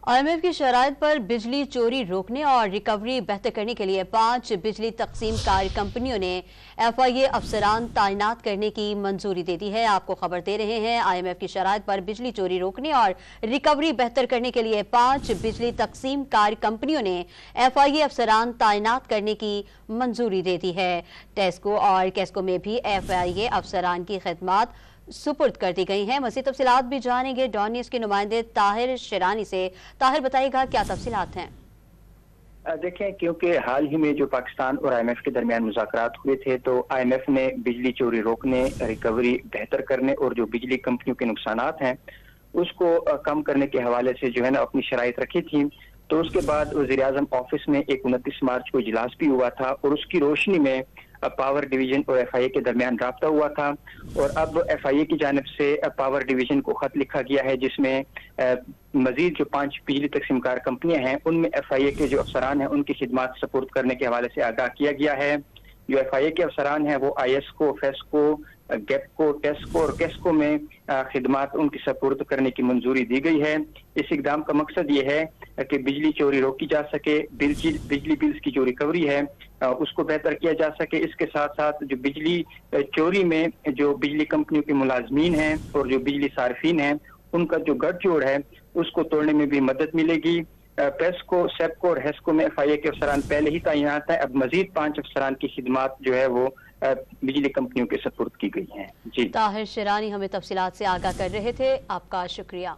IMF की शराइत पर बिजली चोरी रोकने और रिकवरी बेहतर करने के लिए 5 बिजली तकसीम कार कंपनियों ने FIA अफसरान तैनात करने की मंजूरी दे दी है। आपको खबर दे रहे हैं, IMF की शराइत पर बिजली चोरी रोकने और रिकवरी बेहतर करने के लिए 5 बिजली तकसीम कार कंपनियों ने FIA अफसरान तैनात करने की मंजूरी दे दी है। टेस्को और केस्को में भी FIA अफसरान की खिदमत सुपुर्द कर दी गई हैं। मज़ीद तफसीलात भी जानेंगे डॉन न्यूज़ के नुमाइंदे ताहिर शेरानी से। ताहिर, बताइएगा क्या तफसीलात हैं? देखें, क्योंकि हाल ही में जो पाकिस्तान और IMF के दरमियान मुज़ाकरात हुए थे, तो IMF ने बिजली चोरी रोकने, रिकवरी बेहतर करने और जो बिजली कंपनियों के नुकसानात हैं उसको कम करने के हवाले से जो है ना अपनी शराइत रखी थी। तो उसके बाद वज़ीर-ए-आज़म ऑफिस में एक 29 मार्च को इजलास भी हुआ था और उसकी रोशनी में पावर डिवीजन और FIA के दरमियान राब्ता हुआ था। और अब FIA की जानिब से पावर डिवीजन को खत लिखा गया है, जिसमें मजीद जो 5 बिजली तकसीम कार कंपनियां हैं उनमें FIA के जो अफसरान हैं उनकी खिदमत सपुर्द करने के हवाले से आगाह किया गया है। जो FIA के अफसरान हैं वो ISCO, फेस्को, गेपको, टेस्को और केस्को में खिदमत उनकी सपुर्द करने की मंजूरी दी गई है। इस इकदाम का मकसद ये है कि बिजली चोरी रोकी जा सके, बिजली बिल्स की जो रिकवरी है उसको बेहतर किया जा सके। इसके साथ साथ जो बिजली चोरी में जो बिजली कंपनियों के मुलाजमीन हैं और जो बिजली सार्फिन हैं उनका जो गठजोड़ है उसको तोड़ने में भी मदद मिलेगी। पेस्को, सेपको और हेस्को में FIA के अफसरान पहले ही तैनात है। अब मजीद 5 अफसरान की खिदमत जो है वो बिजली कंपनियों के सपुर्द की गई हैं। जी, ताहिर शेरानी हमें तफसीलात से आगाह कर रहे थे, आपका शुक्रिया।